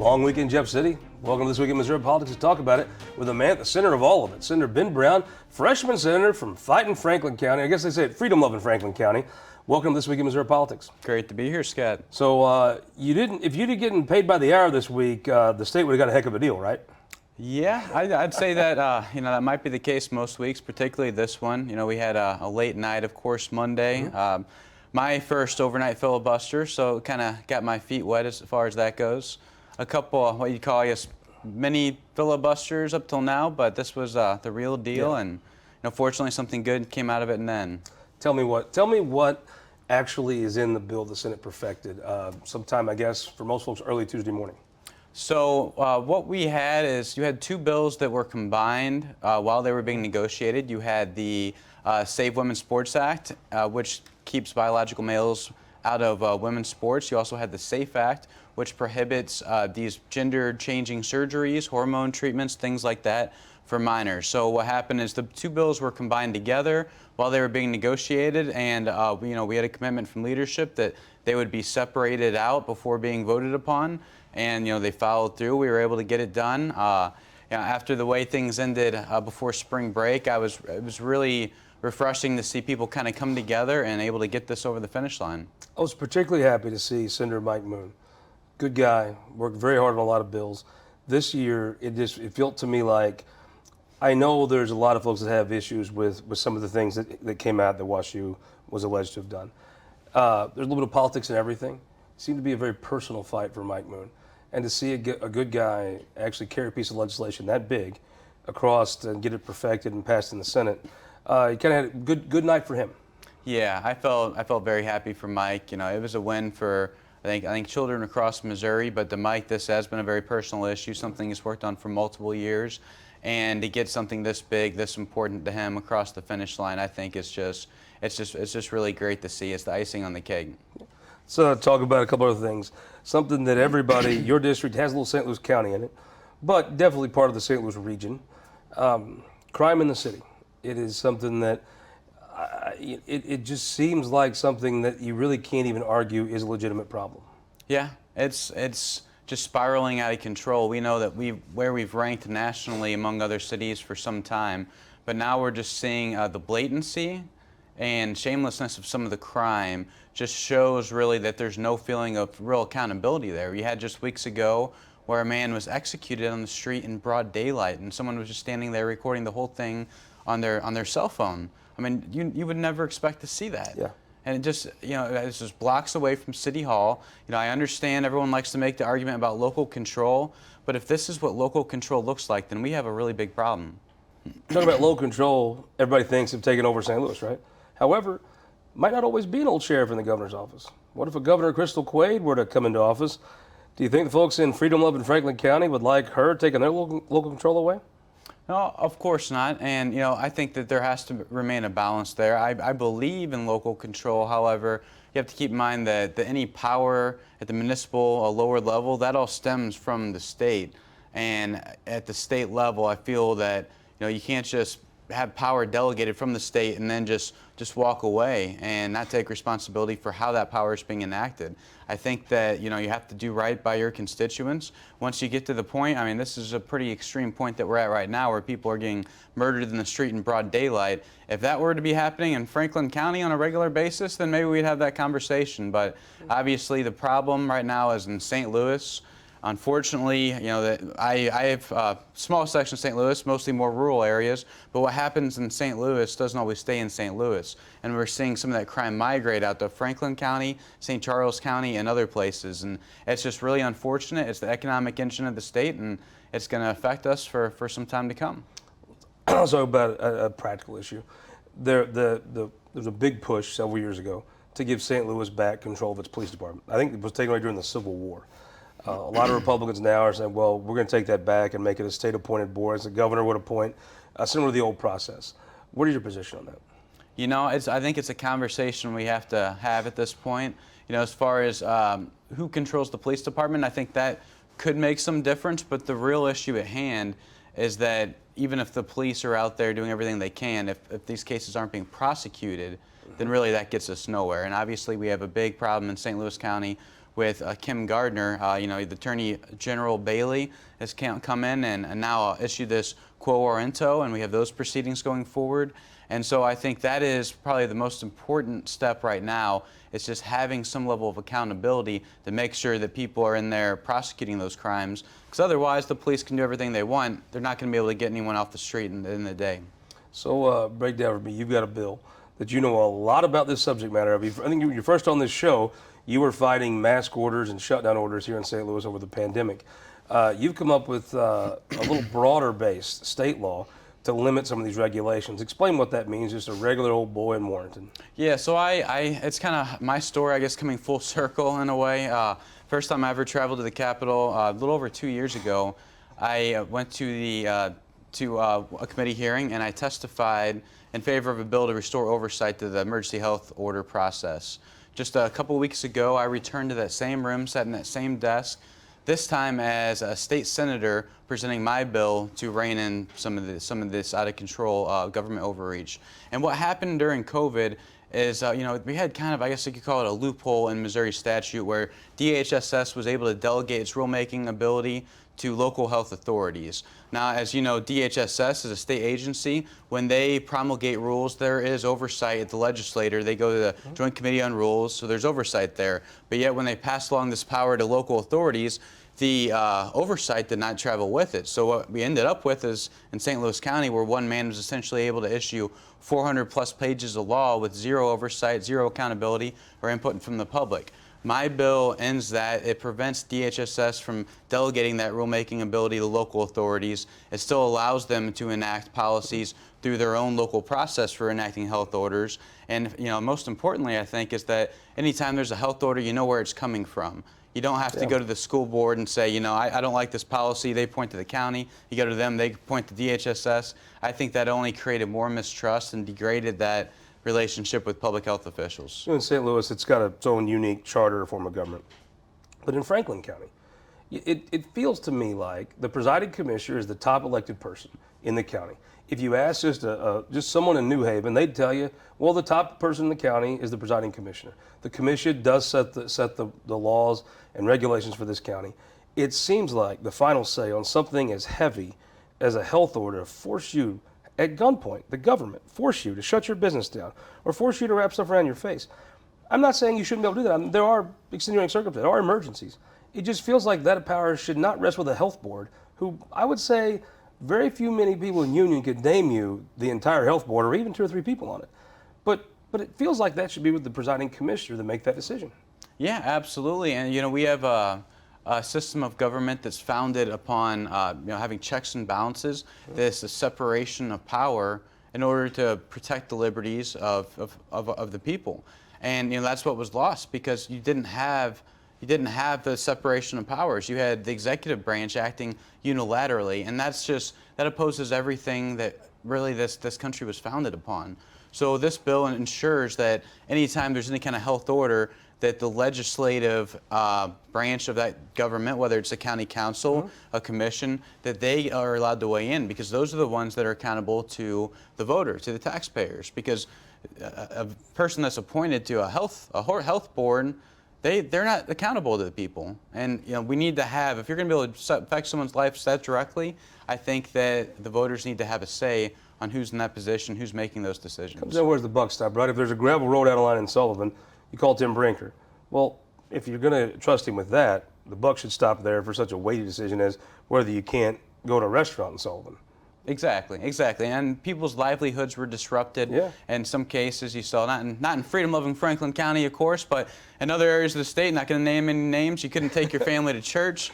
Long week in Jeff City. Welcome to This Week in Missouri Politics to talk about it with a man at the center of all of it. Senator Ben Brown, freshman senator from fighting Franklin County. I guess they say it, freedom-loving Franklin County. Welcome to This Week in Missouri Politics. Great to be here, Scott. So if you didn't getting paid by the hour this week, the state would have got a heck of a deal, right? Yeah, I'd say that that might be the case most weeks, particularly this one. We had a late night, of course, Monday. My first overnight filibuster, so kind of got my feet wet as far as that goes. A couple of what you call, I guess, mini filibusters up till now, but this was the real deal, and fortunately something good came out of it. And then, tell me what actually is in the bill the Senate perfected sometime, I guess, for most folks, early Tuesday morning. So what we had is you had two bills that were combined while they were being negotiated. You had the Save Women's Sports Act, which keeps biological males out of women's sports. You also had the SAFE Act, which prohibits these gender-changing surgeries, hormone treatments, things like that for minors. So what happened is the two bills were combined together while they were being negotiated, and we had a commitment from leadership that they would be separated out before being voted upon, and they followed through. We were able to get it done. After the way things ended before spring break, it was really refreshing to see people kind of come together and able to get this over the finish line. I was particularly happy to see Senator Mike Moon. Good guy, worked very hard on a lot of bills. This year, it felt to me like, I know there's a lot of folks that have issues with some of the things that came out that WashU was alleged to have done. There's a little bit of politics in everything. It seemed to be a very personal fight for Mike Moon. And to see a good guy actually carry a piece of legislation that big across and get it perfected and passed in the Senate, he kind of had a good night for him. Yeah, I felt very happy for Mike. It was a win for I think children across Missouri, but to Mike, this has been a very personal issue, something he's worked on for multiple years, and to get something this big, this important to him across the finish line, I think it's just really great to see. It's the icing on the cake. So talk about a couple other things. Something that everybody, your district has a little St. Louis County in it, but definitely part of the St. Louis region. Crime in the city. It is something that it just seems like something that you really can't even argue is a legitimate problem. Yeah, it's just spiraling out of control. We know that where we've ranked nationally among other cities for some time, but now we're just seeing the blatancy and shamelessness of some of the crime just shows really that there's no feeling of real accountability there. We had just weeks ago where a man was executed on the street in broad daylight, and someone was just standing there recording the whole thing on their cell phone. I mean, you would never expect to see that. Yeah. And it just, it's just blocks away from City Hall. I understand everyone likes to make the argument about local control, but if this is what local control looks like, then we have a really big problem. Talking about local control, everybody thinks of taking over St. Louis, right? However, might not always be an old sheriff in the governor's office. What if a Governor Crystal Quaid were to come into office? Do you think the folks in freedom-loving Franklin County would like her taking their local control away? No, of course not. And, I think that there has to remain a balance there. I believe in local control. However, you have to keep in mind that any power at the municipal, a lower level, that all stems from the state. And at the state level, I feel that, you can't just have power delegated from the state and then just walk away and not take responsibility for how that power is being enacted. I think that you have to do right by your constituents. Once you get to the point, I mean, this is a pretty extreme point that we're at right now where people are getting murdered in the street in broad daylight. If that were to be happening in Franklin County on a regular basis, then maybe we'd have that conversation. But obviously the problem right now is in St. Louis. Unfortunately, I have a small section of St. Louis, mostly more rural areas, but what happens in St. Louis doesn't always stay in St. Louis. And we're seeing some of that crime migrate out to Franklin County, St. Charles County, and other places. And it's just really unfortunate. It's the economic engine of the state, and it's going to affect us for some time to come. I'll talk about a practical issue. There's a big push several years ago to give St. Louis back control of its police department. I think it was taken away during the Civil War. A lot of Republicans now are saying, well, we're going to take that back and make it a state-appointed board, as the governor would appoint, similar to the old process. What is your position on that? I think it's a conversation we have to have at this point. As far as who controls the police department, I think that could make some difference, but the real issue at hand is that even if the police are out there doing everything they can, if these cases aren't being prosecuted, then really that gets us nowhere. And obviously we have a big problem in St. Louis County with Kim Gardner. The Attorney General Bailey has come in and now issued this quo warranto, and we have those proceedings going forward. And so I think that is probably the most important step right now. It's just having some level of accountability to make sure that people are in there prosecuting those crimes. Because otherwise, the police can do everything they want. They're not going to be able to get anyone off the street in the end of the day. So break down for me. You've got a bill that you know a lot about this subject matter. I think you're first on this show. You were fighting mask orders and shutdown orders here in St. Louis over the pandemic. You've come up with a little broader-based state law to limit some of these regulations. Explain what that means, just a regular old boy in Warrenton. Yeah, so it's kind of my story, I guess, coming full circle in a way. First time I ever traveled to the Capitol, a little over 2 years ago, I went to a committee hearing and I testified in favor of a bill to restore oversight to the emergency health order process. Just a couple weeks ago, I returned to that same room, sat in that same desk, this time as a state senator presenting my bill to rein in some of this out of control government overreach. And what happened during COVID is, we had kind of, I guess you could call it a loophole in Missouri statute where DHSS was able to delegate its rulemaking ability to local health authorities. Now, as you know, DHSS is a state agency. When they promulgate rules, there is oversight at the legislature. They go to the Joint Committee on Rules, so there's oversight there. But yet, when they pass along this power to local authorities, the oversight did not travel with it. So what we ended up with is in St. Louis County, where one man was essentially able to issue 400 plus pages of law with zero oversight, zero accountability, or input from the public. My bill ends that. It prevents DHSS from delegating that rulemaking ability to local authorities. It still allows them to enact policies through their own local process for enacting health orders. And most importantly, I think, is that anytime there's a health order, you know where it's coming from. You don't have to go to the school board and say, I don't like this policy. They point to the county. You go to them, they point to DHSS. I think that only created more mistrust and degraded that relationship with public health officials. In St. Louis, it's got its own unique charter or form of government. But in Franklin County, it feels to me like the presiding commissioner is the top elected person in the county. If you ask just someone in New Haven, they'd tell you, well, the top person in the county is the presiding commissioner. The commission does set the laws and regulations for this county. It seems like the final say on something as heavy as a health order force you at gunpoint, the government force you to shut your business down or force you to wrap stuff around your face. I'm not saying you shouldn't be able to do that. There are extenuating circumstances, there are emergencies. It just feels like that power should not rest with a health board, who I would say very many people in Union could name you the entire health board or even 2 or 3 people on it. But it feels like that should be with the presiding commissioner to make that decision. Yeah, absolutely. And we have a system of government that's founded upon having checks and balances. There's a separation of power in order to protect the liberties of the people. And that's what was lost because you didn't have the separation of powers. You had the executive branch acting unilaterally, and that opposes everything that really this country was founded upon. So this bill ensures that anytime there's any kind of health order, that the legislative branch of that government, whether it's a county council, a commission, that they are allowed to weigh in because those are the ones that are accountable to the voters, to the taxpayers. Because a person that's appointed to a health board, they're not accountable to the people. And we need to have, if you're going to be able to affect someone's life that directly, I think that the voters need to have a say on who's in that position, who's making those decisions. Comes down where's the buck stop, right? If there's a gravel road out of line in Sullivan, you call Tim Brinker. Well, if you're going to trust him with that, the buck should stop there for such a weighty decision as whether you can't go to a restaurant in Sullivan. Exactly. And people's livelihoods were disrupted. Yeah. In some cases, you saw, not in freedom-loving Franklin County, of course, but in other areas of the state, not going to name any names, you couldn't take your family to church.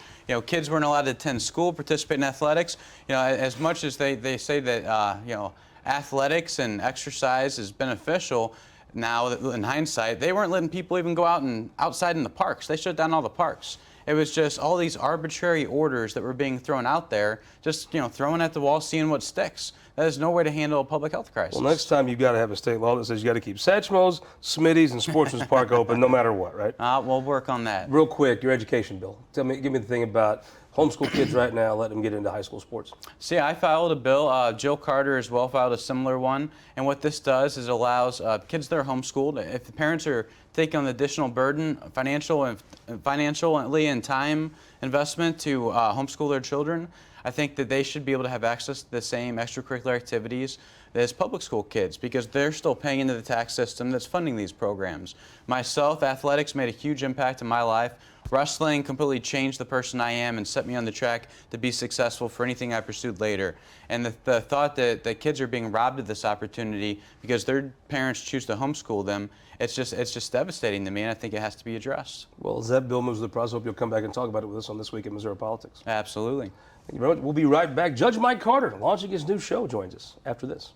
Kids weren't allowed to attend school, participate in athletics. As much as they say that, athletics and exercise is beneficial, now in hindsight, they weren't letting people even go out and outside in the parks. They shut down all the parks. It was just all these arbitrary orders that were being thrown out there, just thrown at the wall, seeing what sticks. That is no way to handle a public health crisis. Well, next time you got to have a state law that says you got to keep Satchmo's, Smitty's, and Sportsman's Park open no matter what, right? We'll work on that. Real quick, your education bill. Give me the thing about homeschool kids right now, let them get into high school sports. See, I filed a bill. Jill Carter as well filed a similar one. And what this does is allows kids that are homeschooled, if the parents are taking on the additional burden, financially and time investment to homeschool their children, I think that they should be able to have access to the same extracurricular activities as public school kids, because they're still paying into the tax system that's funding these programs. Myself, athletics made a huge impact in my life. Wrestling completely changed the person I am and set me on the track to be successful for anything I pursued later. And the thought that kids are being robbed of this opportunity because their parents choose to homeschool them, it's just devastating to me, and I think it has to be addressed. Well, as that bill moves to the process, I hope you'll come back and talk about it with us on This Week in Missouri Politics. Absolutely. Thank you very much. We'll be right back. Judge Mike Carter, launching his new show, joins us after this.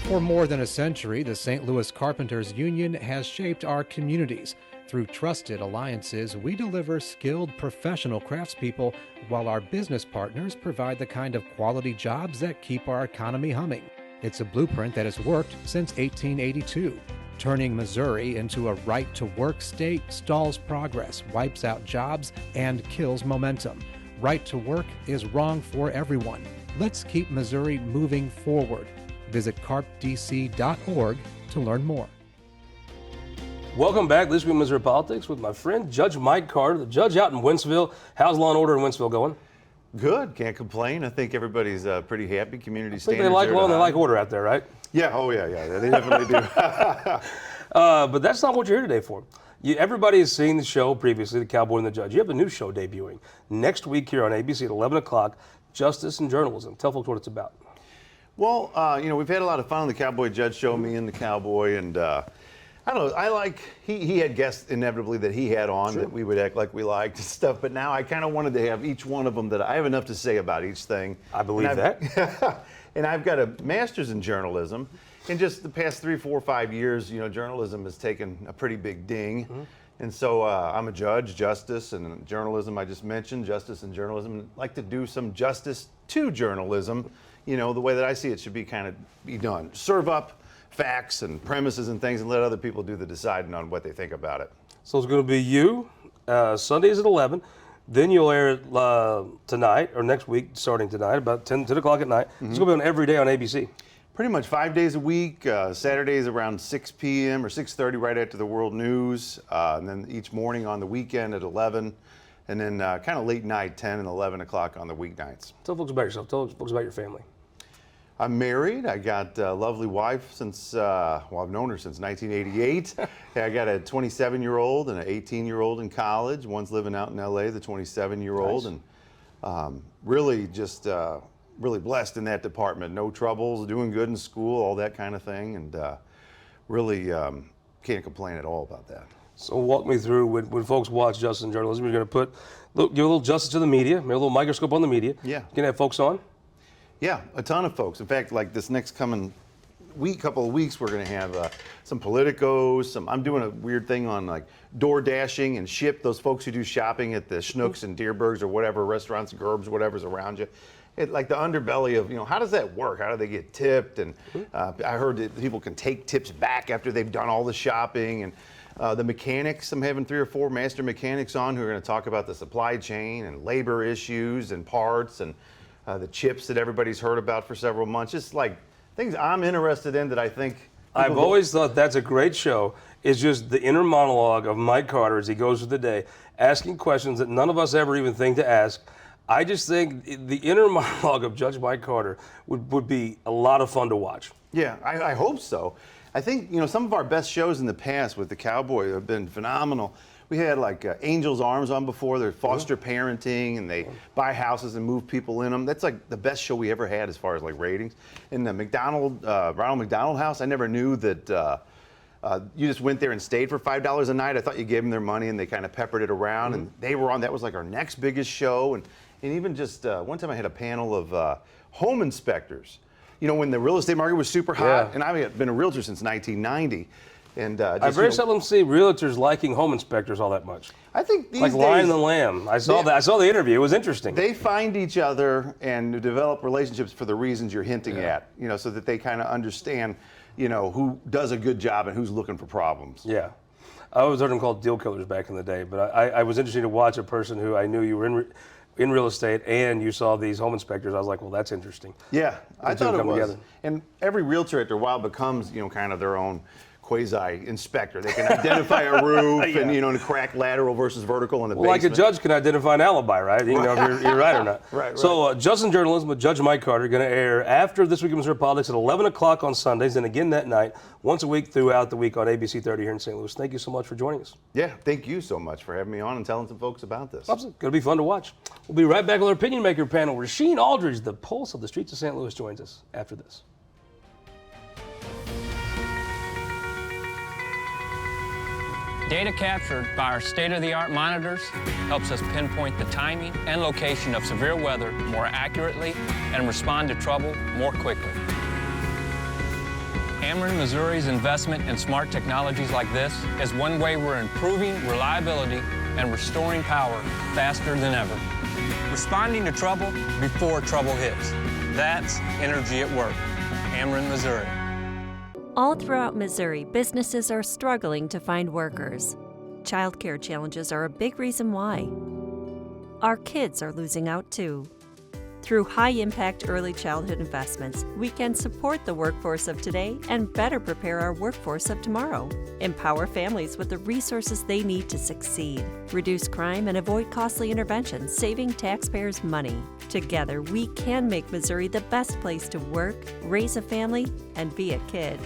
For more than a century, the St. Louis Carpenters Union has shaped our communities. Through trusted alliances, we deliver skilled professional craftspeople while our business partners provide the kind of quality jobs that keep our economy humming. It's a blueprint that has worked since 1882. Turning Missouri into a right-to-work state stalls progress, wipes out jobs, and kills momentum. Right to work is wrong for everyone. Let's keep Missouri moving forward. Visit carpdc.org to learn more. Welcome back to This Week in Missouri Politics with my friend Judge Mike Carter, the judge out in Wentzville. How's law and order in Wentzville going? Good, can't complain. I think everybody's pretty happy. Community standards. They like law and they like order out there, right? Yeah, oh yeah, they definitely do. But that's not what you're here today for. Everybody has seen the show previously, The Cowboy and the Judge. You have a new show debuting next week here on ABC at 11 o'clock, Justice and Journalism. Tell folks what it's about. Well, we've had a lot of fun on the Cowboy Judge show, me and the Cowboy, and I don't know, he had guests inevitably that he had on that we would act like we liked and stuff, but now I kind of wanted to have each one of them that I have enough to say about each thing. I believe that. And I've got a master's in journalism. In just the past 3, 4, 5 years, journalism has taken a pretty big ding. Mm-hmm. And so I'm a judge, justice, and journalism I just mentioned, justice and journalism. And I'd like to do some justice to journalism. The way that I see it should be done. Serve up facts and premises and things and let other people do the deciding on what they think about it. So it's going to be you, Sundays at 11. Then you'll air it tonight, or next week, starting tonight, about 10 o'clock at night. Mm-hmm. It's going to be on every day on ABC. Pretty much 5 days a week, Saturdays around 6 p.m. or 6:30 right after the world news, and then each morning on the weekend at 11, and then kind of late night, 10 and 11 o'clock on the weeknights. Tell folks about yourself. Tell folks about your family. I'm married. I got a lovely wife since, I've known her since 1988. I got a 27-year-old and an 18-year-old in college. One's living out in LA, the 27-year-old, nice. And really just really blessed in that department. No troubles, doing good in school, all that kind of thing, and really can't complain at all about that. So walk me through, when folks watch Justice and Journalism, you're going to give a little justice to the media, maybe a little microscope on the media. Yeah. You can have folks on? Yeah, a ton of folks. In fact, like this next coming couple of weeks, we're going to have some politicos. I'm doing a weird thing on like door dashing and ship, those folks who do shopping at the Schnucks and Deerbergs or whatever restaurants, Gerbs, whatever's around you. Like the underbelly of, how does that work? How do they get tipped? And I heard that people can take tips back after they've done all the shopping. And the mechanics, I'm having 3 or 4 master mechanics on who are going to talk about the supply chain and labor issues and parts and the chips that everybody's heard about for several months. Just like things I'm interested in that I think. I've always thought that's a great show. It's just the inner monologue of Mike Carter as he goes through the day, asking questions that none of us ever even think to ask. I just think the inner monologue of Judge Mike Carter would be a lot of fun to watch. Yeah, I hope so. I think, some of our best shows in the past with the Cowboy have been phenomenal. We had like Angel's Arms on before. They're foster parenting, and they buy houses and move people in them. That's like the best show we ever had as far as like ratings. In the Ronald McDonald House, I never knew that you just went there and stayed for $5 a night. I thought you gave them their money and they kind of peppered it around. And they were on. That was like our next biggest show. And even just one time I had a panel of home inspectors. When the real estate market was super hot, and I've been a realtor since 1990. And I just, very seldom see realtors liking home inspectors all that much. I think these Like days, Lion and the Lamb. I saw that. I saw the interview. It was interesting. they find each other and develop relationships for the reasons you're hinting at, so that they kind of understand, who does a good job and who's looking for problems. Yeah. I always heard them called deal killers back in the day, but I was interested to watch a person who I knew you were in real estate and you saw these home inspectors. I was like, well, that's interesting. Yeah, I two thought it come was. together. And every realtor after a while becomes, kind of their own quasi-inspector. They can identify a roof and, and crack lateral versus vertical in a Well, basement. like a judge can identify an alibi, right? You know if you're right or not. Right. So, Justin Journalism with Judge Mike Carter going to air after This Week in Missouri Politics at 11 o'clock on Sundays and again that night, once a week throughout the week on ABC 30 here in St. Louis. Thank you so much for joining us. Yeah, thank you so much for having me on and telling some folks about this. It's going to be fun to watch. We'll be right back with our Opinion Maker panel. Rasheen Aldrige, the pulse of the streets of St. Louis, joins us after this. Data captured by our state-of-the-art monitors helps us pinpoint the timing and location of severe weather more accurately and respond to trouble more quickly. Ameren, Missouri's investment in smart technologies like this is one way we're improving reliability and restoring power faster than ever. Responding to trouble before trouble hits. That's energy at work. Ameren, Missouri. All throughout Missouri, businesses are struggling to find workers. Childcare challenges are a big reason why. Our kids are losing out too. Through high-impact early childhood investments, we can support the workforce of today and better prepare our workforce of tomorrow. Empower families with the resources they need to succeed. Reduce crime and avoid costly interventions, saving taxpayers money. Together, we can make Missouri the best place to work, raise a family, and be a kid.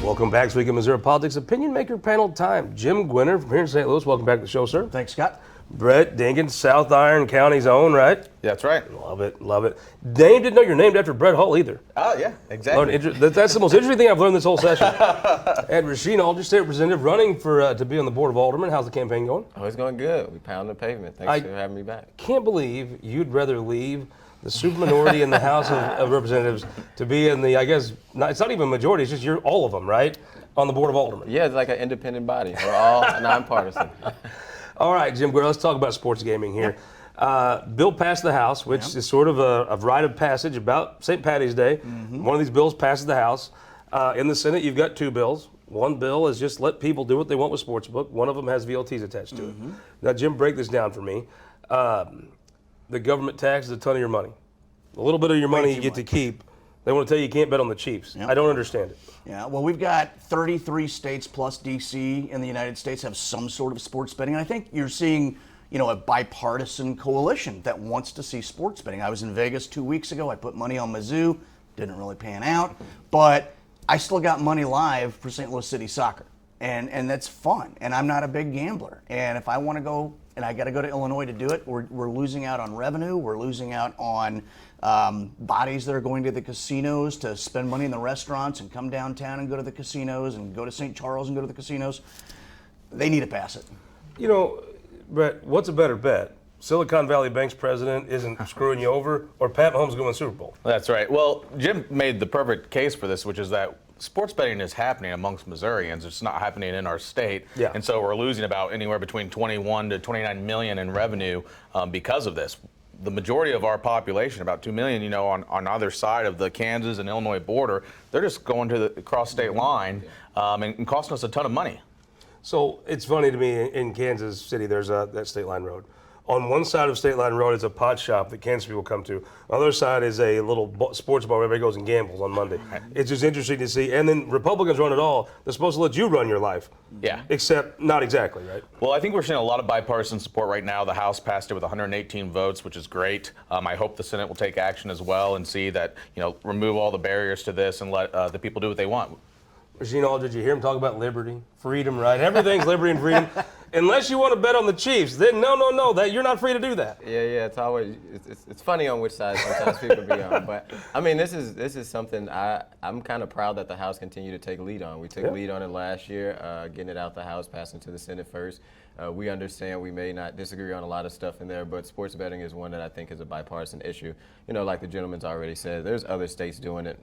Welcome back to This Week in Missouri Politics Opinion Maker panel time. Jim Gwinner from here in St. Louis. Welcome back to the show, sir. Thanks, Scott. Brett Dinkins, South Iron County's own, right? That's right. Love it, love it. Dave didn't know you're named after Brett Hull either. Oh, yeah, exactly. That's the most interesting thing I've learned this whole session. And Rasheen Aldrige, State Representative, running for to be on the Board of Aldermen. How's the campaign going? Oh, it's going good. We pound the pavement. Thanks for having me back. Can't believe you'd rather leave the superminority in the House of Representatives to be in the, I guess, it's not even majority, it's just you're all of them, right? On the Board of Aldermen. Yeah, it's like an independent body. We're all nonpartisan. All right, Jim Gwinner, let's talk about sports gaming here. Bill passed the House, which is sort of a rite of passage about St. Patty's Day. One of these bills passes the House. In the Senate, you've got two bills. One bill is just let people do what they want with Sportsbook. One of them has VLTs attached to it. Now, Jim, break this down for me. The government taxes a ton of your money. A little bit of your money you get to keep. They want to tell you you can't bet on the Chiefs. I don't understand it. Yeah, well, we've got 33 states plus D.C. in the United States have some sort of sports betting. And I think you're seeing, a bipartisan coalition that wants to see sports betting. I was in Vegas 2 weeks ago. I put money on Mizzou. Didn't really pan out. But I still got money live for St. Louis City Soccer. And that's fun. And I'm not a big gambler. And if I want to go, and I got to go to Illinois to do it, we're losing out on revenue. We're losing out on bodies that are going to the casinos to spend money in the restaurants and come downtown and go to the casinos and go to St. Charles and go to the casinos. They need to pass it. Brett, what's a better bet? Silicon Valley Bank's president isn't screwing you over, or Pat Mahomes going to Super Bowl? That's right. Well, Jim made the perfect case for this, which is that sports betting is happening amongst Missourians. It's not happening in our state. Yeah. And so we're losing about anywhere between 21 to 29 million in revenue because of this. The majority of our population, about 2 million, on either side of the Kansas and Illinois border, they're just going to the cross state line and costing us a ton of money. So it's funny to me, in Kansas City, there's that State Line Road. On one side of State Line Road is a pot shop that Kansas people come to. On the other side is a little sports bar where everybody goes and gambles on Monday. It's just interesting to see. And then Republicans run it all. They're supposed to let you run your life. Yeah. Except not exactly, right? Well, I think we're seeing a lot of bipartisan support right now. The House passed it with 118 votes, which is great. I hope the Senate will take action as well and see that, remove all the barriers to this and let the people do what they want. Rasheen, did you hear him talk about liberty, freedom, right? Everything's liberty and freedom. Unless you want to bet on the Chiefs, then no, that you're not free to do that. Yeah, it's always it's funny on which side sometimes people be on. But I mean, this is something I'm kind of proud that the House continued to take lead on. We took lead on it last year, getting it out the House, passing to the Senate first. We understand we may not disagree on a lot of stuff in there, but sports betting is one that I think is a bipartisan issue. You know, like the gentleman's already said, there's other states doing it.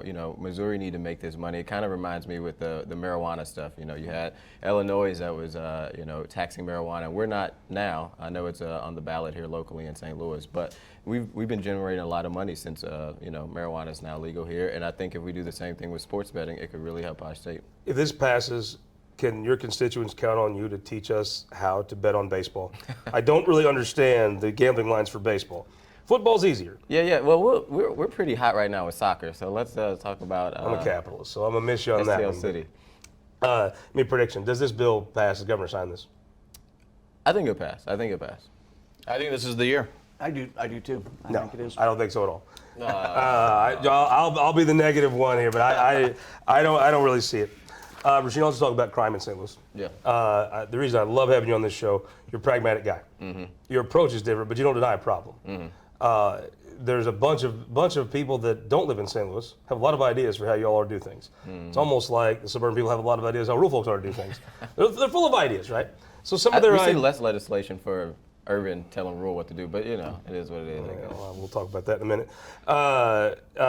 You know, Missouri need to make this money. It kind of reminds me with the marijuana stuff. You know, you had Illinois that was, you know, taxing marijuana. We're not now. I know it's on the ballot here locally in St. Louis, but we've been generating a lot of money since, you know, marijuana is now legal here. And I think if we do the same thing with sports betting, it could really help our state. If this passes, can your constituents count on you to teach us how to bet on baseball? I don't really understand the gambling lines for baseball. Football's easier. Yeah. Well, we're pretty hot right now with soccer, so let's talk about. I'm a capitalist, so I'm gonna miss you on that STL one. City. Me prediction: does this bill pass? Does the governor sign this? I think it'll pass. I think this is the year. I do too. I think it is. I don't think so at all. I'll be the negative one here, but I don't really see it. Rasheen, let's talk about crime in St. Louis. Yeah. The reason I love having you on this show, you're a pragmatic guy. Mm-hmm. Your approach is different, but you don't deny a problem. Mm-hmm. There's a bunch of people that don't live in St. Louis, have a lot of ideas for how you all are to do things. Mm-hmm. It's almost like the suburban people have a lot of ideas how rural folks are to do things. They're full of ideas, right? So some of their we see less legislation for urban telling rural what to do, but you know, it is what it is. I guess. We'll talk about that in a minute.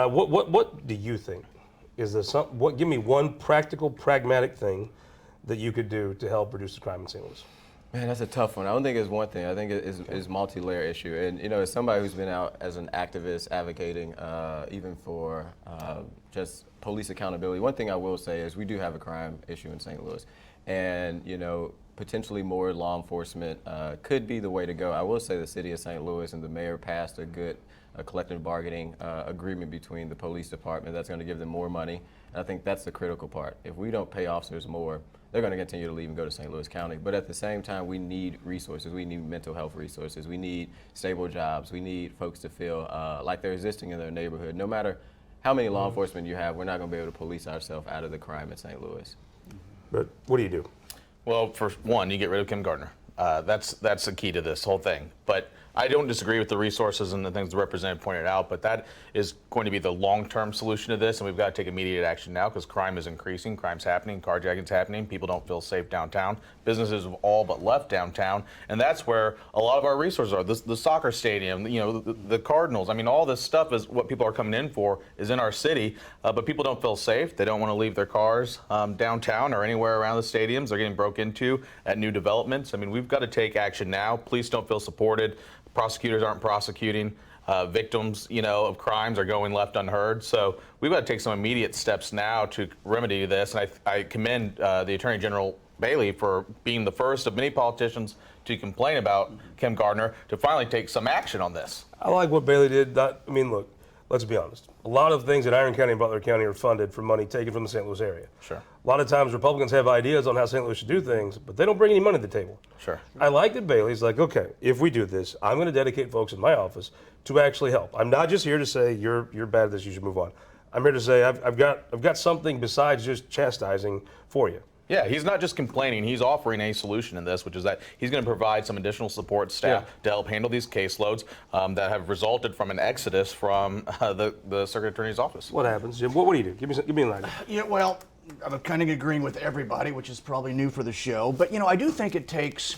What do you think? Is there give me one practical, pragmatic thing that you could do to help reduce the crime in St. Louis? Man, that's a tough one. I don't think it's one thing. I think it's multi-layer issue. And you know, as somebody who's been out as an activist advocating even for just police accountability, one thing I will say is we do have a crime issue in St. Louis. And you know, potentially more law enforcement could be the way to go. I will say the city of St. Louis and the mayor passed a collective bargaining agreement between the police department that's going to give them more money. And I think that's the critical part. If we don't pay officers more, they're going to continue to leave and go to St. Louis County. But at the same time, we need resources. We need mental health resources. We need stable jobs. We need folks to feel like they're existing in their neighborhood. No matter how many law enforcement you have, we're not going to be able to police ourselves out of the crime in St. Louis. But what do you do? Well, for one, you get rid of Kim Gardner. That's the key to this whole thing. But I don't disagree with the resources and the things the representative pointed out, but that is going to be the long-term solution to this, and we've got to take immediate action now because crime is increasing, crime's happening, carjacking's happening, people don't feel safe downtown, businesses have all but left downtown, and that's where a lot of our resources are. The soccer stadium, you know, the Cardinals, I mean, all this stuff is what people are coming in for is in our city, but people don't feel safe. They don't want to leave their cars downtown or anywhere around the stadiums. They're getting broke into at new developments. I mean, we've got to take action now. Police don't feel supported. Prosecutors aren't prosecuting. Victims, you know, of crimes are going left unheard. So we've got to take some immediate steps now to remedy this. And I commend the Attorney General Bailey for being the first of many politicians to complain about Kim Gardner to finally take some action on this. I like what Bailey did. I mean, look, let's be honest. A lot of things in Iron County and Butler County are funded from money taken from the St. Louis area. Sure. A lot of times Republicans have ideas on how St. Louis should do things, but they don't bring any money to the table. Sure. I like that Bailey's like, okay, if we do this, I'm going to dedicate folks in my office to actually help. I'm not just here to say you're bad at this, you should move on. I'm here to say I've got something besides just chastising for you. Yeah, he's not just complaining, he's offering a solution in this, which is that he's going to provide some additional support staff to help handle these caseloads that have resulted from an exodus from the Circuit Attorney's office. What happens, Jim? What do you do? Give me an idea. Yeah, well, I'm kind of agreeing with everybody, which is probably new for the show. But, you know, I do think it takes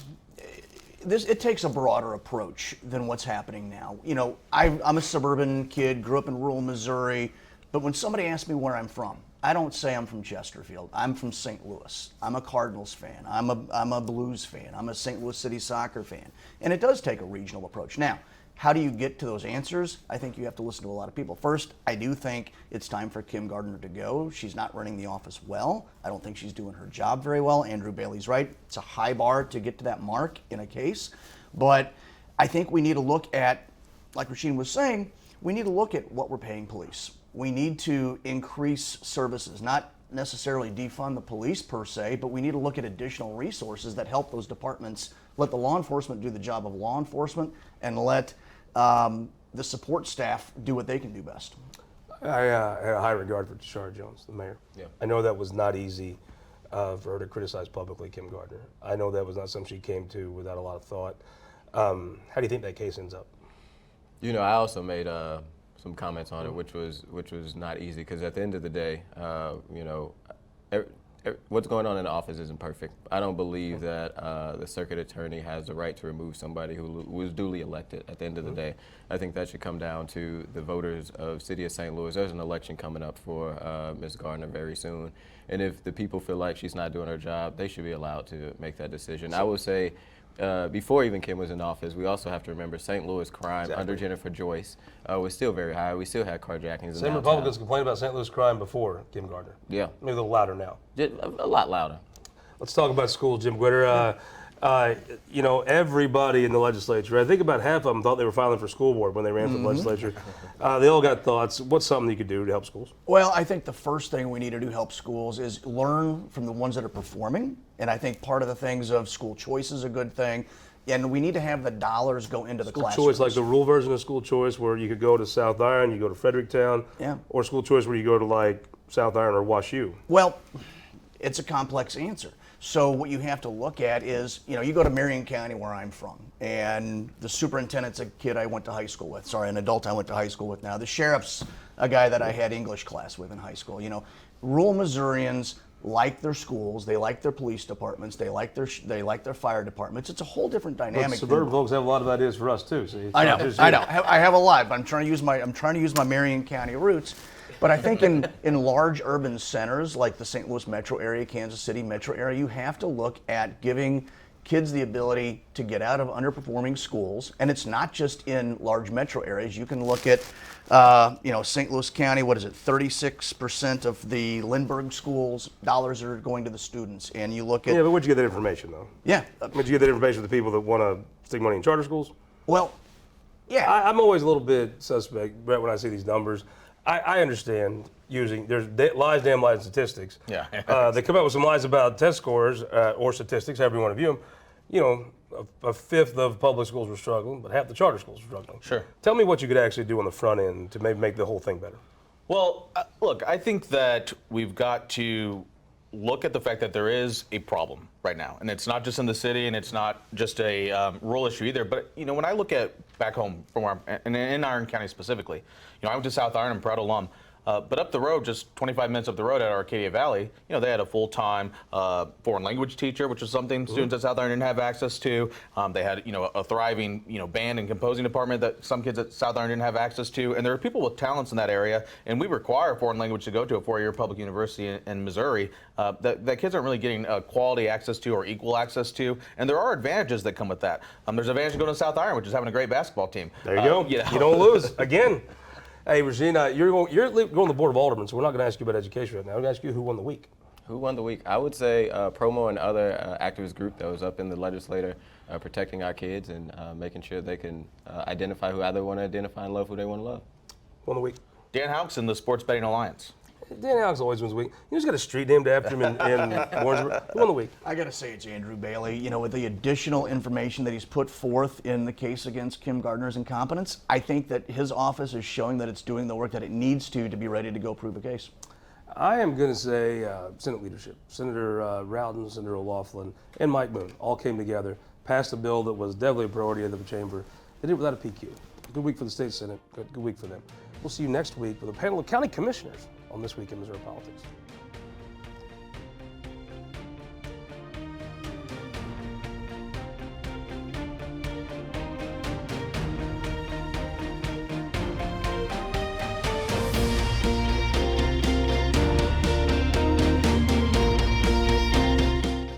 a broader approach than what's happening now. You know, I'm a suburban kid, grew up in rural Missouri, but when somebody asks me where I'm from, I don't say I'm from Chesterfield. I'm from St. Louis. I'm a Cardinals fan. I'm a Blues fan. I'm a St. Louis City soccer fan. And it does take a regional approach. Now, how do you get to those answers? I think you have to listen to a lot of people. First, I do think it's time for Kim Gardner to go. She's not running the office well. I don't think she's doing her job very well. Andrew Bailey's right. It's a high bar to get to that mark in a case. But I think we need to look at, like Rasheen was saying, we need to look at what we're paying police. We need to increase services, not necessarily defund the police per se, but we need to look at additional resources that help those departments, let the law enforcement do the job of law enforcement, and let the support staff do what they can do best. I had a high regard for Tashara Jones, the mayor. Yeah. I know that was not easy. for her to criticize publicly Kim Gardner. I know that was not something she came to without a lot of thought. How do you think that case ends up? You know, I also made some comments on it, which was not easy, because at the end of the day, you know, what's going on in the office isn't perfect. I don't believe that the circuit attorney has the right to remove somebody who was duly elected at the end of the day. I think that should come down to the voters of City of St. Louis. There's an election coming up for Ms. Gardner very soon. And if the people feel like she's not doing her job, they should be allowed to make that decision. I would say, before even Kim was in office, we also have to remember St. Louis crime under Jennifer Joyce was still very high. We still had carjackings. Same Republicans complained about St. Louis crime before Kim Gardner. Yeah. Maybe a little louder now. A lot louder. Let's talk about school, Jim Gwinner. You know, everybody in the legislature, I think about half of them thought they were filing for school board when they ran for the legislature. They all got thoughts. What's something you could do to help schools? Well, I think the first thing we need to do to help schools is learn from the ones that are performing. And I think part of the things of school choice is a good thing. And we need to have the dollars go into the classrooms. School choice, like the rural version of school choice, where you could go to South Iron, you go to Fredericktown, or school choice where you go to like South Iron or Wash U. Well, it's a complex answer. So what you have to look at is, you know, you go to Marion County where I'm from, and the superintendent's a kid I went to high school with. Sorry, an adult I went to high school with now. The sheriff's a guy that I had English class with in high school. You know, rural Missourians like their schools, they like their police departments, they like their fire departments. It's a whole different dynamic. But suburban folks have a lot of ideas for us too. See, I know. I have a lot, but I'm trying to use my Marion County roots. But I think in large urban centers like the St. Louis metro area, Kansas City metro area, you have to look at giving kids the ability to get out of underperforming schools. And it's not just in large metro areas. You can look at, you know, St. Louis County, what is it, 36% of the Lindbergh schools, dollars are going to the students. And you look at... Yeah, but where'd you get that information, though? Yeah. Where'd you get that information from the people that want to stick money in charter schools? Well, yeah. I'm always a little bit suspect, Brett, when I see these numbers. I understand there's lies, damn lies, and statistics. Yeah. They come up with some lies about test scores or statistics, however you want to view them. You know, a fifth of public schools were struggling, but half the charter schools were struggling. Sure. Tell me what you could actually do on the front end to maybe make the whole thing better. Well, look, I think that we've got to look at the fact that there is a problem right now, and it's not just in the city, and it's not just a rural issue either. But you know, when I look at back home from where I'm in Iron County specifically, you know, I went to South Iron, I'm a proud alum. But up the road, just 25 minutes up the road at Arcadia Valley, you know, they had a full-time foreign language teacher, which was something students at South Iron didn't have access to. They had, you know, a thriving, you know, band and composing department that some kids at South Iron didn't have access to. And there are people with talents in that area, and we require foreign language to go to a four-year public university in Missouri that kids aren't really getting quality access to or equal access to. And there are advantages that come with that. There's an advantage to going to South Iron, which is having a great basketball team. There you go. You know. You don't lose. Again. Hey, Rasheen, you're going to the Board of Aldermen, so we're not going to ask you about education right now. We're going to ask you who won the week. Who won the week? I would say Promo and other activist group that was up in the legislature protecting our kids and making sure they can identify who either want to identify and love who they want to love. Who won the week? Dan Houks and the Sports Betting Alliance. Dan Houks always wins the week. You just got a street named after him in Warrensburg. Who won the week? I got to say it's Andrew Bailey. You know, with the additional information that he's put forth in the case against Kim Gardner's incompetence, I think that his office is showing that it's doing the work that it needs to be ready to go prove a case. I am going to say Senate leadership. Senator Rowden, Senator O'Loughlin, and Mike Moon all came together, passed a bill that was definitely a priority of the chamber. They did it without a PQ. Good week for the state Senate. Good week for them. We'll see you next week with a panel of county commissioners on This Week in Missouri Politics.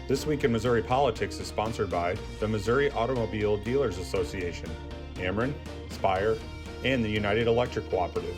This Week in Missouri Politics is sponsored by the Missouri Automobile Dealers Association, Ameren, Spire, and the United Electric Cooperative.